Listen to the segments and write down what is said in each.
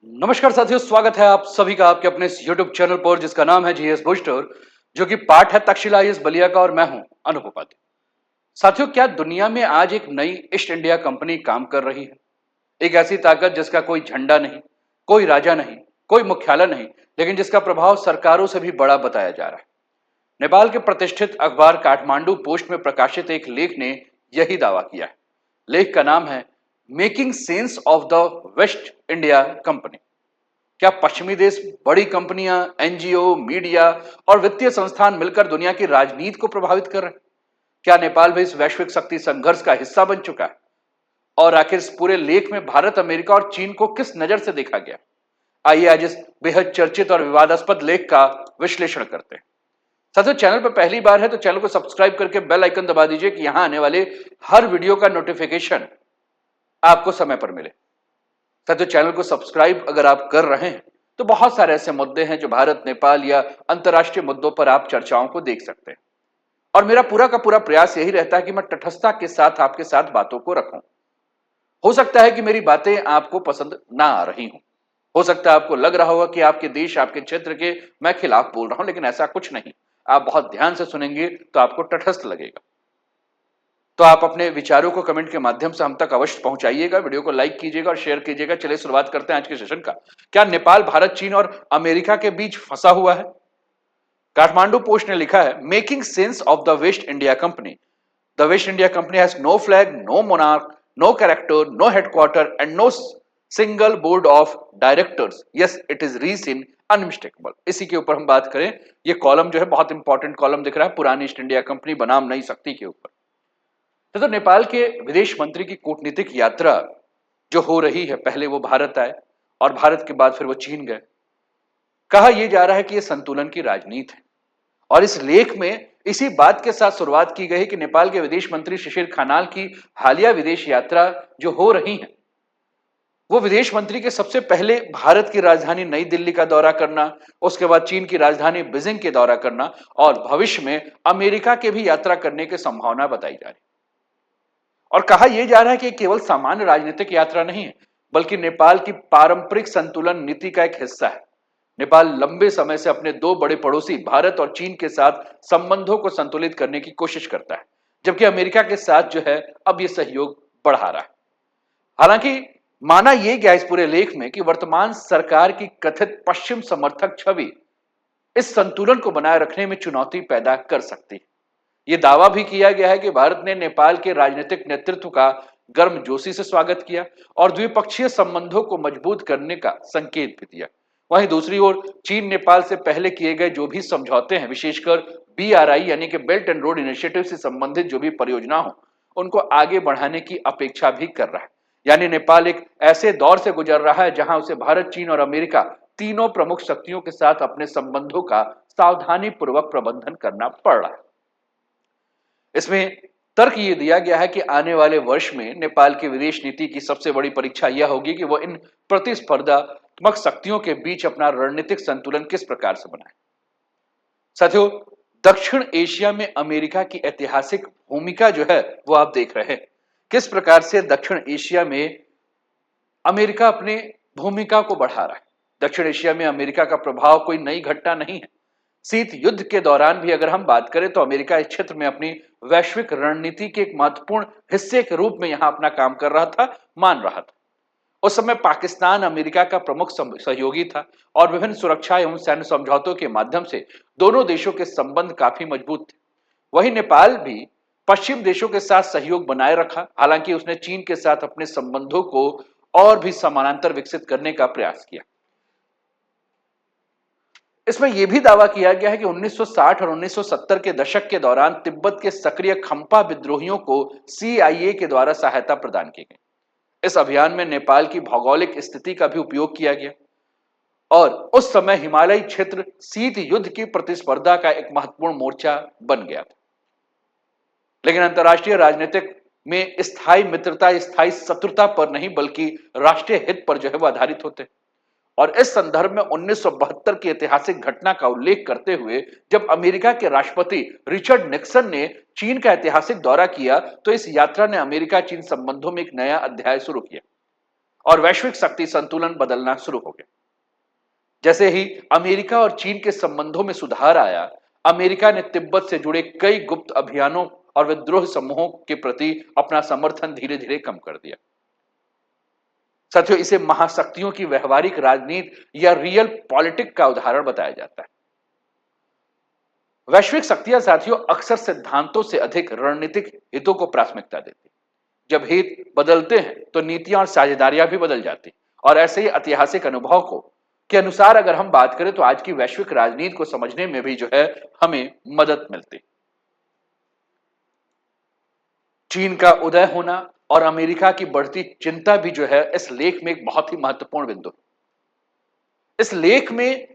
नमस्कार साथियों, स्वागत है आप सभी का आपके अपने इस YouTube चैनल पर जिसका नाम है जीएस बूस्टर, जो कि पार्ट है तक्षशिला आईएएस बलिया का और मैं हूं अनूप उपाध्याय। साथियों, क्या दुनिया में आज एक नई ईस्ट इंडिया कंपनी काम कर रही है? एक ऐसी ताकत जिसका कोई झंडा नहीं, कोई राजा नहीं, कोई मुख्यालय नहीं, लेकिन जिसका प्रभाव सरकारों से भी बड़ा बताया जा रहा है। नेपाल के प्रतिष्ठित अखबार काठमांडू पोस्ट में प्रकाशित एक लेख ने यही दावा किया है। लेख का नाम है making sense of the West India company. क्या पश्चिमी देश, बड़ी कंपनियां, एनजीओ, मीडिया और वित्तीय संस्थान मिलकर दुनिया की राजनीति को प्रभावित कर रहे हैं? क्या नेपाल भी इस वैश्विक शक्ति संघर्ष का हिस्सा बन चुका है? और आखिर इस पूरे लेख में भारत, अमेरिका और चीन को किस नजर से देखा गया? आइए आज इस बेहद चर्चित और विवादास्पद लेख का विश्लेषण करते हैं। साथियों, चैनल पर पहली बार है तो चैनल को सब्सक्राइब करके बेल आइकन दबा दीजिए कि यहां आने वाले हर वीडियो का नोटिफिकेशन आपको समय पर मिले। साथियों, चैनल को सब्सक्राइब अगर आप कर रहे हैं तो बहुत सारे ऐसे मुद्दे हैं जो भारत, नेपाल या अंतर्राष्ट्रीय मुद्दों पर आप चर्चाओं को देख सकते हैं। और मेरा पूरा का पूरा प्रयास यही रहता है कि मैं तटस्थता के साथ आपके साथ बातों को रखूं। हो सकता है कि मेरी बातें आपको पसंद ना आ रही हो सकता है आपको लग रहा होगा कि आपके देश, आपके क्षेत्र के मैं खिलाफ बोल रहा हूं, लेकिन ऐसा कुछ नहीं। आप बहुत ध्यान से सुनेंगे तो आपको तटस्थ लगेगा। तो आप अपने विचारों को कमेंट के माध्यम से हम तक अवश्य पहुंचाइएगा, वीडियो को लाइक कीजिएगा और शेयर कीजिएगा। चलिए शुरुआत करते हैं आज के सेशन का। क्या नेपाल भारत, चीन और अमेरिका के बीच फंसा हुआ है? काठमांडू पोस्ट ने लिखा है making sense of the West India Company. The West India Company has no flag, no monarch, no character, no headquarter and no single board of directors. Yes, it is rees in unmistakable. इसी के ऊपर हम बात करें। ये column जो है बहुत इंपॉर्टेंट कॉलम दिख रहा है, पुरानी ईस्ट इंडिया कंपनी बनाम नई शक्ति के ऊपर। तो नेपाल के विदेश मंत्री की कूटनीतिक यात्रा जो हो रही है, पहले वो भारत आए और भारत के बाद फिर वो चीन गए। कहा यह जा रहा है कि यह संतुलन की राजनीति है। और इस लेख में इसी बात के साथ शुरुआत की गई कि नेपाल के विदेश मंत्री शिशिर खानाल की हालिया विदेश यात्रा जो हो रही है, वो विदेश मंत्री के सबसे पहले भारत की राजधानी नई दिल्ली का दौरा करना, उसके बाद चीन की राजधानी बीजिंग के दौरा करना और भविष्य में अमेरिका के भी यात्रा करने की संभावना बताई जा रही। और कहा यह जा रहा है कि केवल सामान्य राजनीतिक यात्रा नहीं है, बल्कि नेपाल की पारंपरिक संतुलन नीति का एक हिस्सा है। नेपाल लंबे समय से अपने दो बड़े पड़ोसी भारत और चीन के साथ संबंधों को संतुलित करने की कोशिश करता है, जबकि अमेरिका के साथ जो है अब यह सहयोग बढ़ा रहा है। हालांकि माना यह गया इस पूरे लेख में कि वर्तमान सरकार की कथित पश्चिम समर्थक छवि इस संतुलन को बनाए रखने में चुनौती पैदा कर सकती है। यह दावा भी किया गया है कि भारत ने नेपाल के राजनीतिक नेतृत्व का गर्मजोशी से स्वागत किया और द्विपक्षीय संबंधों को मजबूत करने का संकेत भी दिया। वहीं दूसरी ओर चीन नेपाल से पहले किए गए जो भी समझौते हैं, विशेषकर बीआरआई यानी कि बेल्ट एंड रोड इनिशिएटिव से संबंधित जो भी परियोजना हो, उनको आगे बढ़ाने की अपेक्षा भी कर रहा है। यानी नेपाल एक ऐसे दौर से गुजर रहा है जहां उसे भारत, चीन और अमेरिका तीनों प्रमुख शक्तियों के साथ अपने संबंधों का सावधानी पूर्वक प्रबंधन करना पड़ रहा है। इसमें तर्क यह दिया गया है कि आने वाले वर्ष में नेपाल की विदेश नीति की सबसे बड़ी परीक्षा यह होगी कि वह इन प्रतिस्पर्धात्मक शक्तियों के बीच अपना रणनीतिक संतुलन किस प्रकार से बनाए। साथियों, दक्षिण एशिया में अमेरिका की ऐतिहासिक भूमिका जो है वो आप देख रहे हैं। किस प्रकार से दक्षिण एशिया में अमेरिका अपनी भूमिका को बढ़ा रहा है। दक्षिण एशिया में अमेरिका का प्रभाव कोई नई घटना नहीं है। शीत युद्ध के दौरान भी अगर हम बात करें तो अमेरिका इस क्षेत्र में अपनी वैश्विक रणनीति के एक महत्वपूर्ण हिस्से के रूप में यहां अपना काम कर रहा था, मान रहा था। उस समय पाकिस्तान अमेरिका का प्रमुख सहयोगी था और विभिन्न सुरक्षा एवं सैन्य समझौतों के माध्यम से दोनों देशों के संबंध काफी मजबूत थे। वहीं नेपाल भी पश्चिम देशों के साथ सहयोग बनाए रखा, हालांकि उसने चीन के साथ अपने संबंधों को और भी समानांतर विकसित करने का प्रयास किया। इसमें यह भी दावा किया गया है कि 1960 और 1970 के दशक के दौरान तिब्बत के सक्रिय खंपा विद्रोहियों को सीआईए के द्वारा सहायता प्रदान की गई। इस अभियान में नेपाल की भौगोलिक स्थिति का भी उपयोग किया गया और उस समय हिमालयी क्षेत्र शीत युद्ध की प्रतिस्पर्धा का एक महत्वपूर्ण मोर्चा बन गया था। लेकिन अंतर्राष्ट्रीय राजनीतिक में स्थायी मित्रता स्थायी शत्रुता पर नहीं, बल्कि राष्ट्रीय हित पर जो है वो आधारित होते हैं। और इस संदर्भ में 1972 की ऐतिहासिक घटना का उल्लेख करते हुए जब अमेरिका के राष्ट्रपति रिचर्ड निक्सन ने चीन का ऐतिहासिक दौरा किया, तो इस यात्रा ने अमेरिका चीन संबंधों में एक नया अध्याय शुरू किया। और वैश्विक शक्ति संतुलन बदलना शुरू हो गया। जैसे ही अमेरिका और चीन के संबंधों में सुधार आया, अमेरिका ने तिब्बत से जुड़े कई गुप्त अभियानों और विद्रोह समूहों के प्रति अपना समर्थन धीरे धीरे कम कर दिया। साथियों, इसे महाशक्तियों की व्यवहारिक राजनीति या रियल पॉलिटिक का उदाहरण बताया जाता है। वैश्विक शक्तियां साथियों अक्सर सिद्धांतों से अधिक रणनीतिक हितों को प्राथमिकता देती। जब हित बदलते हैं तो नीतियां और साझेदारियां भी बदल जाती। और ऐसे ही ऐतिहासिक अनुभव को के अनुसार अगर हम बात करें तो आज की वैश्विक राजनीति को समझने में भी जो है हमें मदद मिलती। चीन का उदय होना और अमेरिका की बढ़ती चिंता भी जो है इस लेख में एक बहुत ही महत्वपूर्ण बिंदु है। इस लेख में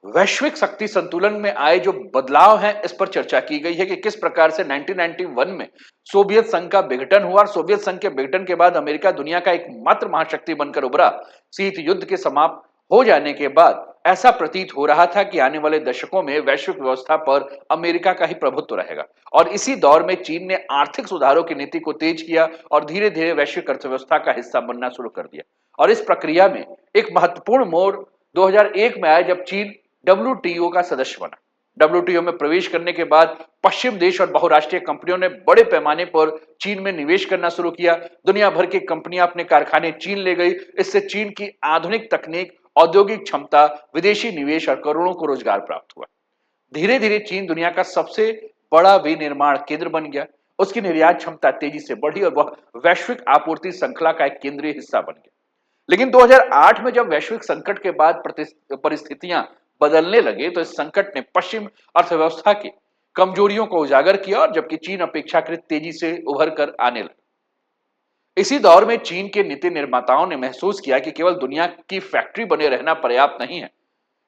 वैश्विक शक्ति संतुलन में आए जो बदलाव हैं इस पर चर्चा की गई है कि किस प्रकार से 1991 में सोवियत संघ का विघटन हुआ और सोवियत संघ के विघटन के बाद अमेरिका दुनिया का एकमात्र महाशक्ति बनकर उभरा। शीत युद्ध के समाप्त हो जाने के बाद ऐसा प्रतीत हो रहा था कि आने वाले दशकों में वैश्विक व्यवस्था पर अमेरिका का ही प्रभुत्व रहेगा। और इसी दौर में चीन ने आर्थिक सुधारों की नीति को तेज किया और धीरे धीरे वैश्विक अर्थव्यवस्था का हिस्सा बनना शुरू कर दिया। और इस प्रक्रिया में एक महत्वपूर्ण मोड़ 2001 में आया जब चीन WTO का सदस्य बना। WTO में प्रवेश करने के बाद पश्चिम देश और बहुराष्ट्रीय कंपनियों ने बड़े पैमाने पर चीन में निवेश करना शुरू किया। दुनिया भर की कंपनियां अपने कारखाने चीन ले गई। इससे चीन की आधुनिक तकनीक, औद्योगिक क्षमता, विदेशी निवेश और करोड़ों को रोजगार प्राप्त हुआ। धीरे धीरे चीन दुनिया का सबसे बड़ा विनिर्माण केंद्र बन गया। उसकी निर्यात क्षमता तेजी से बढ़ी और वह वैश्विक आपूर्ति श्रृंखला का एक केंद्रीय हिस्सा बन गया। लेकिन 2008 में जब वैश्विक संकट के बाद परिस्थितियां बदलने लगे तो इस संकट ने पश्चिम अर्थव्यवस्था की कमजोरियों को उजागर किया और जबकि चीन अपेक्षाकृत तेजी से उभर कर आने लगा। इसी दौर में चीन के नीति निर्माताओं ने महसूस किया कि केवल दुनिया की फैक्ट्री बने रहना पर्याप्त नहीं है।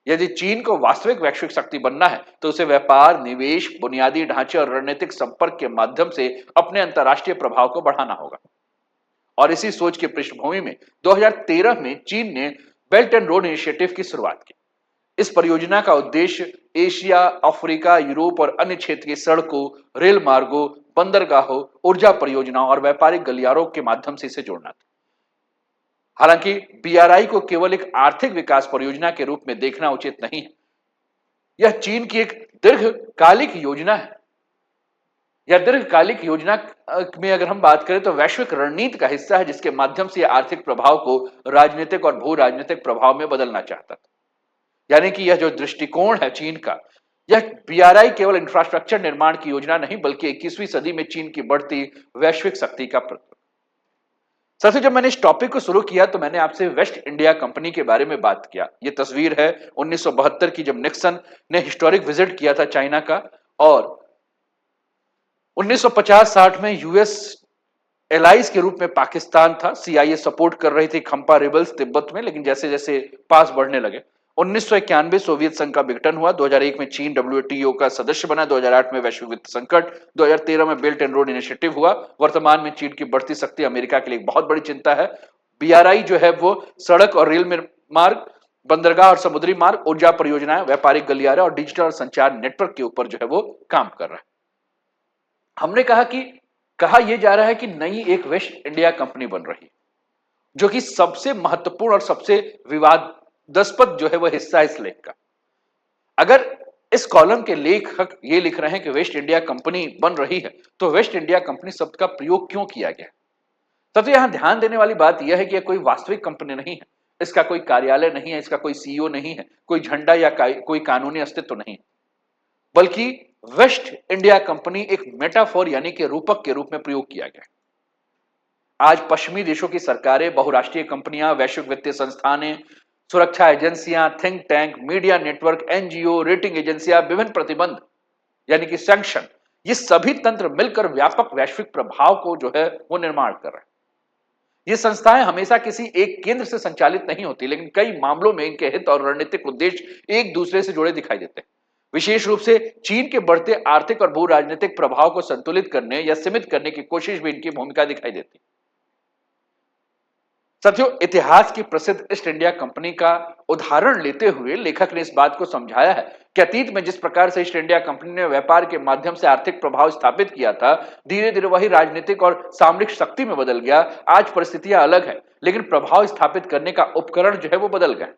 यदि चीन को वास्तविक वैश्विक शक्ति बनना है तो उसे व्यापार, निवेश, बुनियादी ढांचे और रणनीतिक संपर्क के माध्यम से अपने अंतर्राष्ट्रीय प्रभाव को बढ़ाना होगा। और इसी सोच की पृष्ठभूमि में 2013 में चीन ने बेल्ट एंड रोड इनिशिएटिव की शुरुआत की। इस परियोजना का उद्देश्य एशिया, अफ्रीका, यूरोप और अन्य क्षेत्र की सड़कों, रेल मार्गों, बंदरगाहों, ऊर्जा परियोजनाओं और व्यापारिक गलियारों के माध्यम से इसे जोड़ना था। हालांकि BRI को केवल एक आर्थिक विकास परियोजना के रूप में देखना उचित नहीं है। यह चीन की एक दीर्घकालिक योजना है। यह दीर्घकालिक योजना में अगर हम बात करें तो वैश्विक रणनीति का हिस्सा है जिसके माध्यम से आर्थिक प्रभाव को राजनीतिक और भू राजनीतिक प्रभाव में बदलना चाहता था। यानी कि यह जो दृष्टिकोण है चीन का, यह BRI केवल इंफ्रास्ट्रक्चर निर्माण की योजना नहीं बल्कि 21वीं सदी में चीन की बढ़ती वैश्विक शक्ति का प्रतीक। साथियों, जब मैंने इस टॉपिक को शुरू किया तो मैंने आपसे वेस्ट इंडिया कंपनी के बारे में बात किया। यह तस्वीर है 1972 की जब निक्सन ने हिस्टोरिक विजिट किया था चाइना का और 1950-60 में यूएस एलाइज के रूप में पाकिस्तान था। CIA सपोर्ट कर रही थी खंपा रिबल्स तिब्बत में, लेकिन जैसे जैसे पास बढ़ने लगे 1991 सोवियत संघ का विघटन हुआ। 2001 में चीन WTO का सदस्य बना। 2008 में वैश्विक वित्त संकट, 2013 में बेल्ट एंड रोड इनिशिएटिव हुआ। वर्तमान में चीन की बढ़ती शक्ति अमेरिका के लिए एक बहुत बड़ी चिंता है। BRI जो है वो सड़क और रेल मार्ग, बंदरगाह और समुद्री मार्ग, ऊर्जा परियोजनाएं, व्यापारिक गलियारे और डिजिटल और संचार नेटवर्क के ऊपर जो है वो काम कर रहा है। हमने कहा यह जा रहा है कि नई एक वेस्ट इंडिया कंपनी बन रही है, जो कि सबसे महत्वपूर्ण और सबसे विवादास्पद जो है वह हिस्सा इस लेख का। अगर इस कॉलम के लेखक ये लिख रहे हैं कि वेस्ट इंडिया कंपनी बन रही है तो वेस्ट इंडिया कंपनी शब्द का प्रयोग क्यों किया गया? सबसे यहां ध्यान देने वाली बात यह है कि यह कोई वास्तविक कंपनी नहीं है। इसका कोई कार्यालय नहीं है, इसका कोई CEO नहीं है, कोई झंडा या कोई कानूनी अस्तित्व नहीं है, बल्कि वेस्ट इंडिया कंपनी एक मेटाफोर यानी कि रूपक के रूप में प्रयोग किया गया। आज पश्चिमी देशों की सरकारें, बहुराष्ट्रीय कंपनियां, वैश्विक वित्तीय संस्थानें, सुरक्षा एजेंसियां, think tank, media network, NGO, rating एजेंसियां, विभिन्न प्रतिबंध यानी कि सैंक्शन, ये सभी तंत्र मिलकर व्यापक वैश्विक प्रभाव को जो है वो निर्माण कर रहे हैं। ये संस्थाएं हमेशा किसी एक केंद्र से संचालित नहीं होती, लेकिन कई मामलों में इनके हित और रणनीतिक उद्देश्य एक दूसरे से जुड़े दिखाई देते हैं। विशेष रूप से चीन के बढ़ते आर्थिक और भू राजनीतिक प्रभाव को संतुलित करने या सीमित करने की कोशिश भी इनकी भूमिका दिखाई देती है। साथियों, इतिहास की प्रसिद्ध ईस्ट इंडिया कंपनी का उदाहरण लेते हुए लेखक ने इस बात को समझाया है कि अतीत में जिस प्रकार से ईस्ट इंडिया कंपनी ने व्यापार के माध्यम से आर्थिक प्रभाव स्थापित किया था, धीरे धीरे वही राजनीतिक और सामरिक शक्ति में बदल गया। आज परिस्थितियां अलग है, लेकिन प्रभाव स्थापित करने का उपकरण जो है वो बदल गए।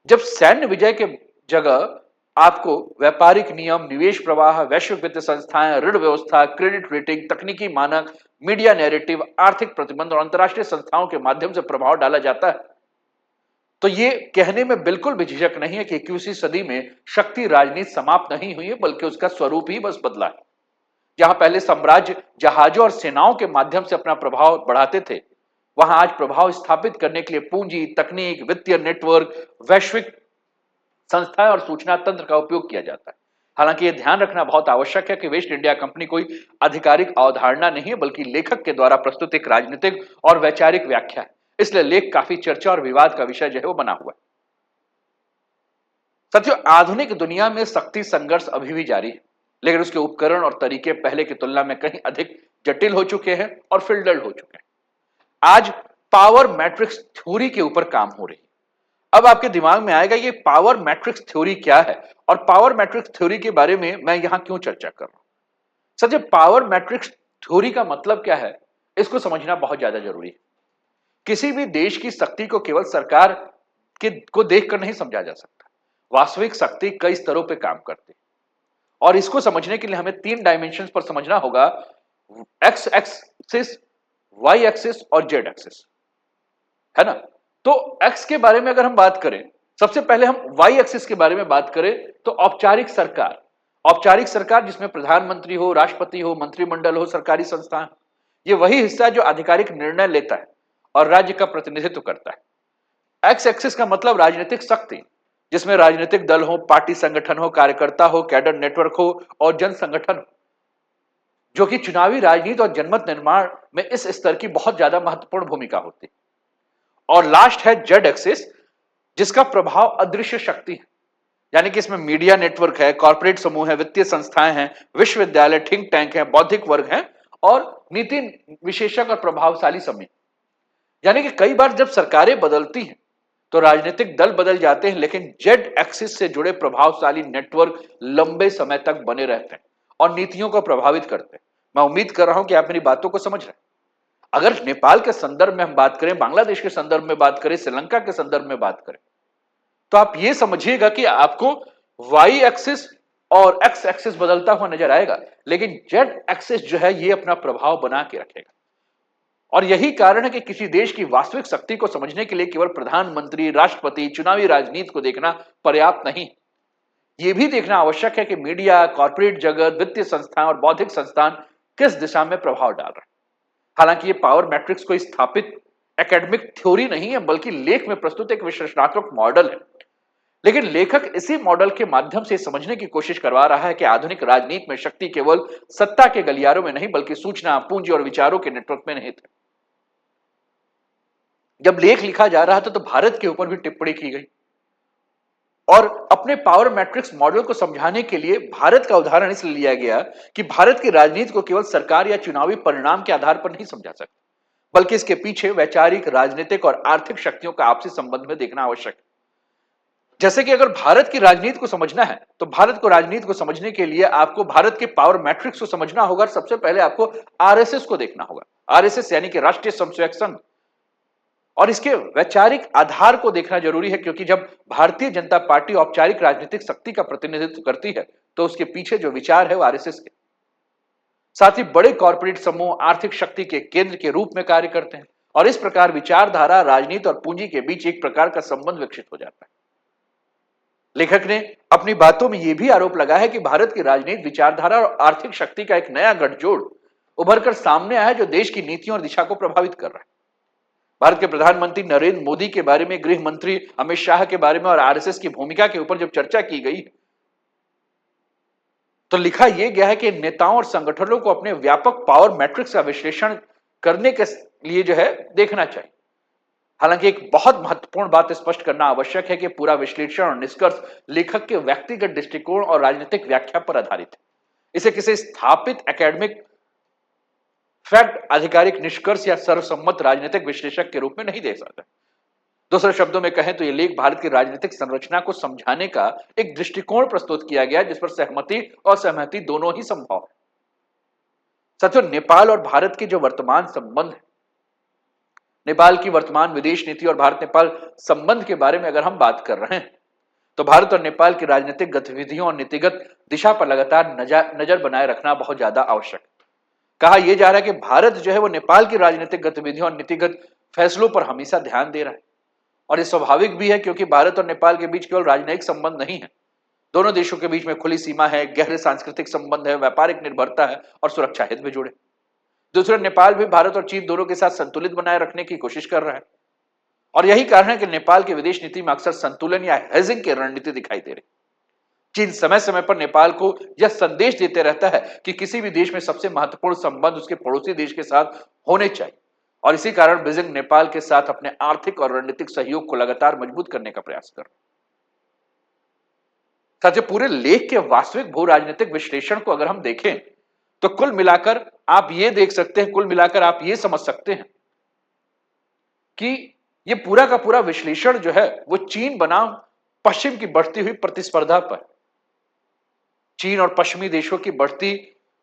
जब सैन्य विजय के जगह आपको व्यापारिक नियम, निवेश प्रवाह, वैश्विक वित्त संस्थाएं, ऋण व्यवस्था, क्रेडिट रेटिंग, तकनीकी मानक, मीडिया नैरेटिव, आर्थिक प्रतिबंध और अंतरराष्ट्रीय संस्थाओं के माध्यम से प्रभाव डाला जाता है, तो ये कहने में बिल्कुल भी झिझक नहीं है कि 21वीं सदी में शक्ति राजनीति समाप्त नहीं हुई है, बल्कि उसका स्वरूप ही बस बदला है। जहां पहले साम्राज्य जहाजों और सेनाओं के माध्यम से अपना प्रभाव बढ़ाते थे, वहां आज प्रभाव स्थापित करने के लिए पूंजी, तकनीक, वित्तीय नेटवर्क, वैश्विक संस्थाएं और सूचना तंत्र का उपयोग किया जाता है। हालांकि यह ध्यान रखना बहुत आवश्यक है कि वेस्ट इंडिया कंपनी कोई आधिकारिक अवधारणा नहीं है, बल्कि लेखक के द्वारा प्रस्तुत एक राजनीतिक और वैचारिक व्याख्या है। इसलिए लेख काफी चर्चा और विवाद का विषय जो है वो बना हुआ है। साथियों, आधुनिक दुनिया में शक्ति संघर्ष अभी भी जारी है, लेकिन उसके उपकरण और तरीके पहले की तुलना में कहीं अधिक जटिल हो चुके हैं और फिल्टर्ड हो चुके हैं। आज पावर मैट्रिक्स थ्योरी के ऊपर काम हो रही है। अब आपके दिमाग में आएगा ये पावर मैट्रिक्स थ्योरी क्या है और पावर मैट्रिक्स थ्योरी के बारे में मैं यहां क्यों चर्चा कर रहा हूं। सच, पावर मैट्रिक्स थ्योरी का मतलब क्या है, इसको समझना बहुत ज्यादा जरूरी है। किसी भी देश की शक्ति को केवल सरकार के को देखकर नहीं समझा जा सकता। वास्तविक शक्ति कई स्तरों पर काम करती है और इसको समझने के लिए हमें 3 डायमेंशंस पर समझना होगा: एक्स एक्सिस, वाई एक्सिस और जेड एक्सिस, है ना। तो एक्स के बारे में अगर हम बात करें, सबसे पहले हम वाई एक्सिस के बारे में बात करें तो औपचारिक सरकार। औपचारिक सरकार जिसमें प्रधानमंत्री हो, राष्ट्रपति हो, मंत्रिमंडल हो, सरकारी संस्थान, ये वही हिस्सा है जो आधिकारिक निर्णय लेता है और राज्य का प्रतिनिधित्व करता है। एक्स एक्सिस का मतलब राजनीतिक शक्ति, जिसमें राजनीतिक दल हो, पार्टी संगठन हो, कार्यकर्ता हो, कैडर नेटवर्क हो और जन संगठन हो, जो कि चुनावी राजनीति और जनमत निर्माण में इस स्तर की बहुत ज्यादा महत्वपूर्ण भूमिका होती है। और लास्ट है जेड एक्सिस, जिसका प्रभाव अदृश्य शक्ति है, यानी कि इसमें मीडिया नेटवर्क है, कॉर्पोरेट समूह है, वित्तीय संस्थाएं हैं, विश्वविद्यालय, थिंक टैंक है, बौद्धिक वर्ग है और नीति विशेषज्ञ और प्रभावशाली समूह। यानी कि कई बार जब सरकारें बदलती हैं तो राजनीतिक दल बदल जाते हैं, लेकिन जेड एक्सिस से जुड़े प्रभावशाली नेटवर्क लंबे समय तक बने रहते हैं और नीतियों को प्रभावित करते हैं। मैं उम्मीद कर रहा हूं कि आप मेरी बातों को समझ रहे हैं। अगर नेपाल के संदर्भ में हम बात करें, बांग्लादेश के संदर्भ में बात करें, श्रीलंका के संदर्भ में बात करें, तो आप यह समझिएगा कि आपको वाई एक्सिस और एक्स एक्सिस बदलता हुआ नजर आएगा, लेकिन जेड एक्सिस जो है ये अपना प्रभाव बना के रखेगा। और यही कारण है कि किसी देश की वास्तविक शक्ति को समझने के लिए केवल प्रधानमंत्री, राष्ट्रपति, चुनावी राजनीति को देखना पर्याप्त नहीं। यह भी देखना आवश्यक है कि मीडिया, कॉर्पोरेट जगत, वित्तीय संस्थान और बौद्धिक संस्थान किस दिशा में प्रभाव डाल रहे हैं। हालांकि ये पावर मैट्रिक्स कोई स्थापित एकेडमिक थ्योरी नहीं है, बल्कि लेख में प्रस्तुत एक विश्लेषणात्मक मॉडल है। लेकिन लेखक इसी मॉडल के माध्यम से समझने की कोशिश करवा रहा है कि आधुनिक राजनीति में शक्ति केवल सत्ता के गलियारों में नहीं, बल्कि सूचना, पूंजी और विचारों के नेटवर्क में निहित है। जब लेख लिखा जा रहा था तो भारत के ऊपर भी टिप्पणी की गई और अपने पावर मैट्रिक्स मॉडल को समझाने के लिए भारत का उदाहरण इसलिए लिया गया कि भारत की राजनीति को केवल सरकार या चुनावी परिणाम के आधार पर नहीं समझा सकता, बल्कि इसके पीछे वैचारिक, राजनीतिक और आर्थिक शक्तियों का आपसी संबंध में देखना आवश्यक है। जैसे कि अगर भारत की राजनीति को समझना है तो भारत को राजनीति को समझने के लिए आपको भारत के पावर मैट्रिक्स को समझना होगा। सबसे पहले आपको आरएसएस को देखना होगा। आरएसएस यानी कि राष्ट्रीय स्वयंसेवक संघ, और इसके वैचारिक आधार को देखना जरूरी है, क्योंकि जब भारतीय जनता पार्टी औपचारिक राजनीतिक शक्ति का प्रतिनिधित्व करती है तो उसके पीछे जो विचार है वो आरएसएस के। साथ ही बड़े कॉर्पोरेट समूह आर्थिक शक्ति के केंद्र के रूप में कार्य करते हैं और इस प्रकार विचारधारा, राजनीति और पूंजी के बीच एक प्रकार का संबंध विकसित हो जाता है। लेखक ने अपनी बातों में यह भी आरोप लगाया है कि भारत की राजनीति, विचारधारा और आर्थिक शक्ति का एक नया गठजोड़ उभरकर सामने आया है जो देश की नीतियों और दिशा को प्रभावित कर रहा है। भारत के प्रधानमंत्री नरेंद्र मोदी के बारे में, गृह मंत्री अमित शाह के बारे में और आरएसएस की भूमिका के ऊपर जब चर्चा की गई तो लिखा यह गया है कि नेताओं और संगठनों को अपने व्यापक पावर मैट्रिक्स का विश्लेषण करने के लिए जो है देखना चाहिए। हालांकि एक बहुत महत्वपूर्ण बात स्पष्ट करना आवश्यक है कि पूरा विश्लेषण और निष्कर्ष लेखक के व्यक्तिगत दृष्टिकोण और राजनीतिक व्याख्या पर आधारित है। इसे किसी स्थापित एकेडमिक फैक्ट आधिकारिक निष्कर्ष या सर्वसम्मत राजनीतिक विश्लेषक के रूप में नहीं दे सकते। दूसरे शब्दों में कहें तो यह लेख भारत की राजनीतिक संरचना को समझाने का एक दृष्टिकोण प्रस्तुत किया गया जिस पर सहमति और असहमति दोनों ही संभव है। साथियों, नेपाल और भारत के जो वर्तमान संबंध है, नेपाल की वर्तमान विदेश नीति और भारत नेपाल संबंध के बारे में अगर हम बात कर रहे हैं तो भारत और नेपाल की राजनीतिक गतिविधियों और नीतिगत दिशा पर लगातार नजर बनाए रखना बहुत ज्यादा आवश्यक है। कहा यह जा रहा है कि भारत जो है वो नेपाल की राजनीतिक गतिविधियों और नीतिगत फैसलों पर हमेशा ध्यान दे रहा है और ये स्वाभाविक भी है क्योंकि भारत और नेपाल के बीच केवल राजनयिक संबंध नहीं है, दोनों देशों के बीच में खुली सीमा है, गहरे सांस्कृतिक संबंध है, व्यापारिक निर्भरता है और सुरक्षा हित भी जुड़े। दूसरे, नेपाल भी भारत और चीन दोनों के साथ संतुलित बनाए रखने की कोशिश कर रहा है और यही कारण है कि नेपाल की विदेश नीति में अक्सर संतुलन या हेजिंग की रणनीति दिखाई दे रही। चीन समय समय पर नेपाल को यह संदेश देते रहता है कि किसी भी देश में सबसे महत्वपूर्ण संबंध उसके पड़ोसी देश के साथ होने चाहिए और इसी कारण बीजिंग नेपाल के साथ अपने आर्थिक और रणनीतिक सहयोग को लगातार मजबूत करने का प्रयास कर रहा है। साथियों, पूरे लेख के वास्तविक भू राजनीतिक विश्लेषण को अगर हम देखें तो कुल मिलाकर आप ये देख सकते हैं, कुल मिलाकर आप ये समझ सकते हैं कि ये पूरा का पूरा विश्लेषण जो है वो चीन बनाम पश्चिम की बढ़ती हुई प्रतिस्पर्धा पर, चीन और पश्चिमी देशों की बढ़ती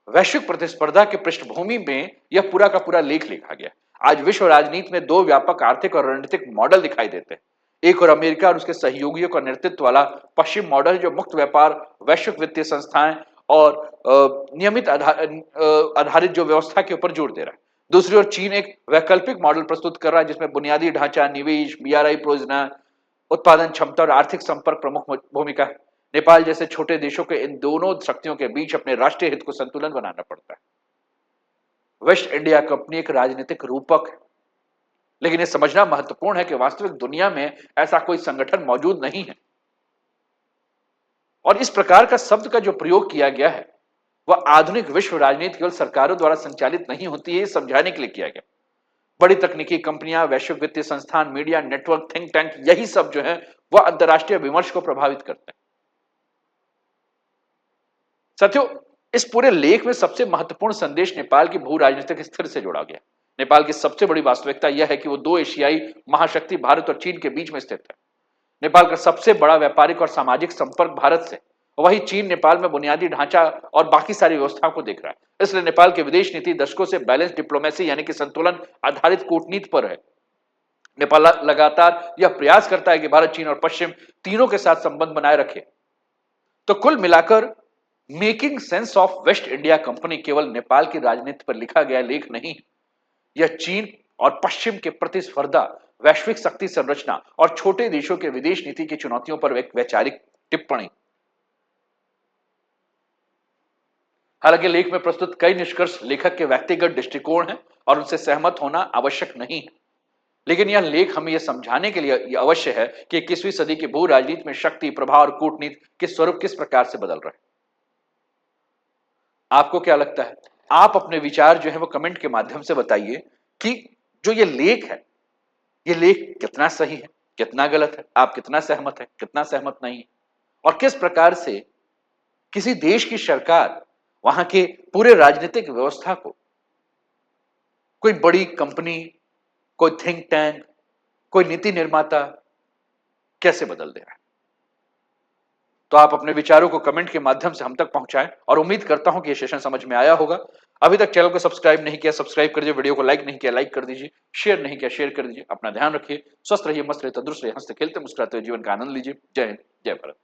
वैश्विक प्रतिस्पर्धा के पृष्ठभूमि में यह पूरा का पूरा लेख लिखा गया। आज विश्व राजनीति में दो व्यापक आर्थिक और रणनीतिक मॉडल दिखाई देते हैं। एक और अमेरिका और उसके सहयोगियों का नेतृत्व वाला पश्चिम मॉडल जो मुक्त व्यापार, वैश्विक वित्तीय संस्थाएं और नियमित आधारित जो व्यवस्था के ऊपर जोर दे रहा है। दूसरी ओर चीन एक वैकल्पिक मॉडल प्रस्तुत कर रहा है जिसमें बुनियादी ढांचा, निवेश, बीआरआई परियोजना, उत्पादन क्षमता और आर्थिक संपर्क प्रमुख भूमिका है। नेपाल जैसे छोटे देशों के इन दोनों शक्तियों के बीच अपने राष्ट्रीय हित को संतुलन बनाना पड़ता है। वेस्ट इंडिया कंपनी एक राजनीतिक रूपक है, लेकिन यह समझना महत्वपूर्ण है कि वास्तविक दुनिया में ऐसा कोई संगठन मौजूद नहीं है और इस प्रकार का शब्द का जो प्रयोग किया गया है वह आधुनिक विश्व राजनीति केवल सरकारों द्वारा संचालित नहीं होती है, समझाने के लिए किया गया। बड़ी तकनीकी कंपनियां, वैश्विक वित्तीय संस्थान, मीडिया नेटवर्क, थिंक टैंक, यही सब जो है वह अंतरराष्ट्रीय विमर्श को प्रभावित करते हैं। साथियों, इस पूरे लेख में सबसे महत्वपूर्ण संदेश नेपाल की भू राजनीतिक स्थिति से जोड़ा गया। नेपाल की सबसे बड़ी वास्तविकता यह है कि वो दो एशियाई महाशक्ति भारत और चीन के बीच में स्थित है। नेपाल का सबसे बड़ा व्यापारिक और सामाजिक संपर्क भारत से, वही चीन नेपाल में बुनियादी ढांचा और बाकी सारी व्यवस्थाओं को देख रहा है। इसलिए नेपाल की विदेश नीति दशकों से बैलेंस डिप्लोमेसी यानी कि संतुलन आधारित कूटनीति पर है। नेपाल लगातार यह प्रयास करता है कि भारत, चीन और पश्चिम तीनों के साथ संबंध बनाए रखे। तो कुल मिलाकर making sense of waste India company केवल नेपाल की राजनीति पर लिखा गया लेख नहीं, यह चीन और पश्चिम के प्रतिस्पर्धा, वैश्विक शक्ति संरचना और छोटे देशों के विदेश नीति की चुनौतियों पर एक वैचारिक टिप्पणी। हालांकि लेख में प्रस्तुत कई निष्कर्ष लेखक के व्यक्तिगत दृष्टिकोण हैं और उनसे सहमत होना आवश्यक नहीं है, लेकिन यह लेख हमें यह समझाने के लिए अवश्य है कि 21वीं सदी की भू राजनीति में शक्ति, प्रभाव और कूटनीति के स्वरूप किस प्रकार से बदल रहे हैं। आपको क्या लगता है? आप अपने विचार जो है वो कमेंट के माध्यम से बताइए कि जो ये लेख है, ये लेख कितना सही है, कितना गलत है, आप कितना सहमत है, कितना सहमत नहीं है, और किस प्रकार से किसी देश की सरकार वहां के पूरे राजनीतिक व्यवस्था को कोई बड़ी कंपनी, कोई थिंक टैंक, कोई नीति निर्माता कैसे बदल दे रहा है। तो आप अपने विचारों को कमेंट के माध्यम से हम तक पहुंचाएं और उम्मीद करता हूं कि यह सेशन समझ में आया होगा। अभी तक चैनल को सब्सक्राइब नहीं किया, सब्सक्राइब कर दीजिए, वीडियो को लाइक नहीं किया, लाइक कर दीजिए, शेयर नहीं किया, शेयर कर दीजिए। अपना ध्यान रखिए, स्वस्थ रहिए, मस्त रहिए, तंदुरुस्त रहिए, हंसते खेलते मुस्कुराते हुए जीवन का आनंद लीजिए। जय हिंद, जय भारत।